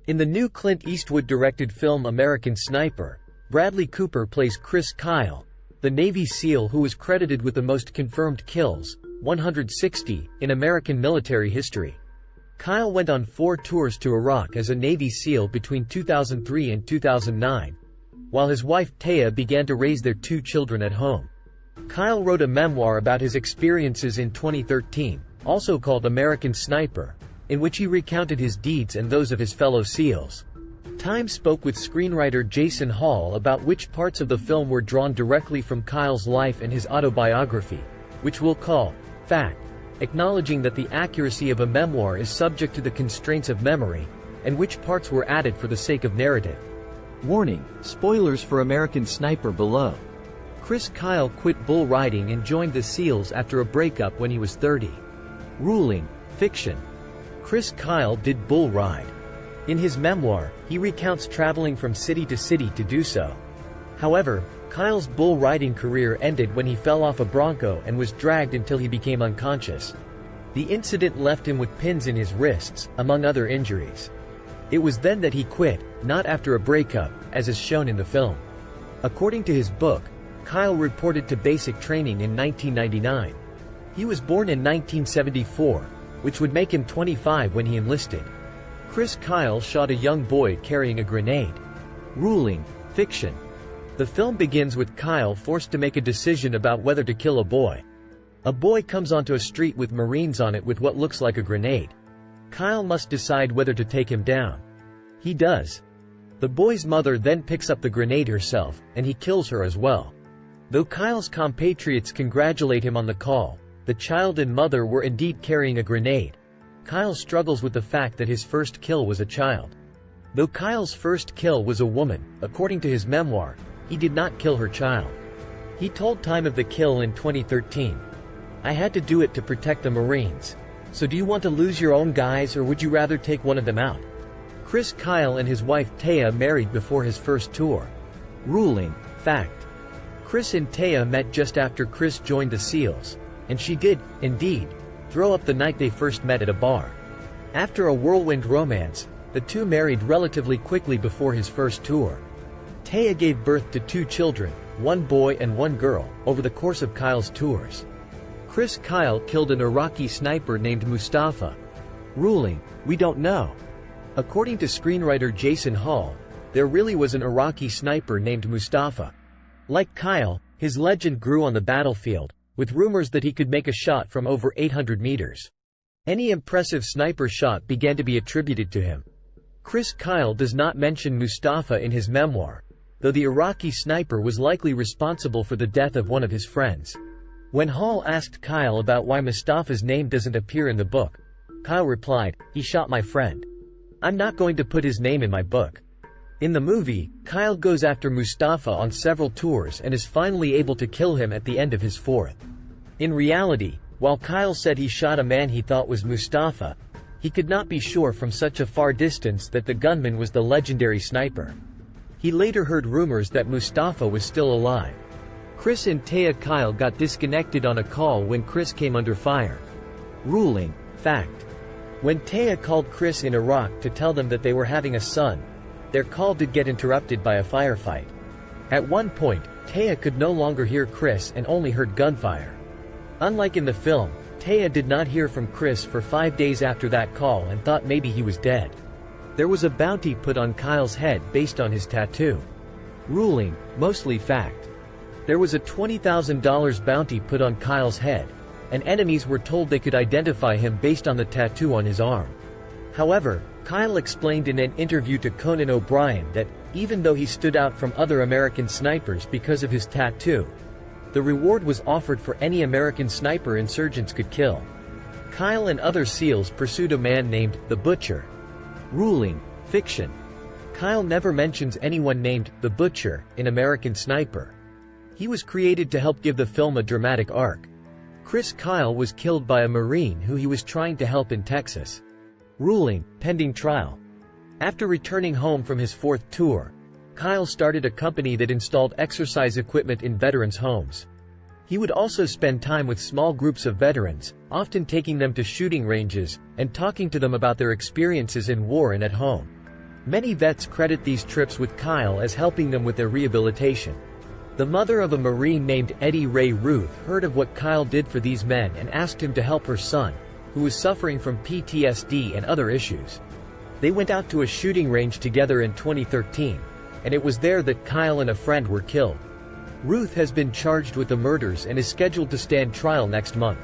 In the new Clint Eastwood-directed film American Sniper, Bradley Cooper plays Chris Kyle, the Navy SEAL who was credited with the most confirmed kills, 160, in American military history. Kyle went on 4 tours to Iraq as a Navy SEAL between 2003 and 2009, while his wife Taya began to raise their 2 children at home. Kyle wrote a memoir about his experiences in 2013, also called American Sniper, in which he recounted his deeds and those of his fellow SEALs. Time spoke with screenwriter Jason Hall about which parts of the film were drawn directly from Kyle's life and his autobiography, which we'll call fact, acknowledging that the accuracy of a memoir is subject to the constraints of memory, and which parts were added for the sake of narrative. Warning: spoilers for American Sniper below. Chris Kyle quit bull riding and joined the SEALs after a breakup when he was 30. Ruling: fiction. Chris Kyle did bull ride. In his memoir, he recounts traveling from city to city to do so. However, Kyle's bull riding career ended when he fell off a Bronco and was dragged until he became unconscious. The incident left him with pins in his wrists, among other injuries. It was then that he quit, not after a breakup, as is shown in the film. According to his book, Kyle reported to basic training in 1999. He was born in 1974, which would make him 25 when he enlisted. Chris Kyle shot a young boy carrying a grenade. Ruling: fiction. The film begins with Kyle forced to make a decision about whether to kill a boy. A boy comes onto a street with Marines on it with what looks like a grenade. Kyle must decide whether to take him down. He does. The boy's mother then picks up the grenade herself, and he kills her as well. Though Kyle's compatriots congratulate him on the call, the child and mother were indeed carrying a grenade. Kyle struggles with the fact that his first kill was a child. Though Kyle's first kill was a woman, according to his memoir, he did not kill her child. He told Time of the kill in 2013, "I had to do it to protect the Marines. So do you want to lose your own guys or would you rather take one of them out?" Chris Kyle and his wife Taya married before his first tour. Ruling: fact. Chris and Taya met just after Chris joined the SEALs, and she did, indeed, throw up the night they first met at a bar. After a whirlwind romance, the two married relatively quickly before his first tour. Taya gave birth to 2 children, 1 boy and 1 girl, over the course of Kyle's tours. Chris Kyle killed an Iraqi sniper named Mustafa. Ruling: we don't know. According to screenwriter Jason Hall, there really was an Iraqi sniper named Mustafa. Like Kyle, his legend grew on the battlefield, with rumors that he could make a shot from over 800 meters. Any impressive sniper shot began to be attributed to him. Chris Kyle does not mention Mustafa in his memoir, though the Iraqi sniper was likely responsible for the death of one of his friends. When Hall asked Kyle about why Mustafa's name doesn't appear in the book, Kyle replied, "He shot my friend. I'm not going to put his name in my book." In the movie, Kyle goes after Mustafa on several tours and is finally able to kill him at the end of his 4th. In reality, while Kyle said he shot a man he thought was Mustafa, he could not be sure from such a far distance that the gunman was the legendary sniper. He later heard rumors that Mustafa was still alive. Chris and Taya Kyle got disconnected on a call when Chris came under fire. Ruling: fact. When Taya called Chris in Iraq to tell them that they were having a son, their call did get interrupted by a firefight. At one point, Taya could no longer hear Chris and only heard gunfire. Unlike in the film, Taya did not hear from Chris for 5 days after that call and thought maybe he was dead. There was a bounty put on Kyle's head based on his tattoo. Ruling: mostly fact. There was a $20,000 bounty put on Kyle's head, and enemies were told they could identify him based on the tattoo on his arm. However, Kyle explained in an interview to Conan O'Brien that, even though he stood out from other American snipers because of his tattoo, the reward was offered for any American sniper insurgents could kill. Kyle and other SEALs pursued a man named the Butcher. Ruling: fiction. Kyle never mentions anyone named the Butcher in American Sniper. He was created to help give the film a dramatic arc. Chris Kyle was killed by a Marine who he was trying to help in Texas. Ruling: pending trial. After returning home from his 4th tour, Kyle started a company that installed exercise equipment in veterans' homes. He would also spend time with small groups of veterans, often taking them to shooting ranges, and talking to them about their experiences in war and at home. Many vets credit these trips with Kyle as helping them with their rehabilitation. The mother of a Marine named Eddie Ray Ruth heard of what Kyle did for these men and asked him to help her son, who was suffering from PTSD and other issues. They went out to a shooting range together in 2013, and it was there that Kyle and a friend were killed. Ruth has been charged with the murders and is scheduled to stand trial next month.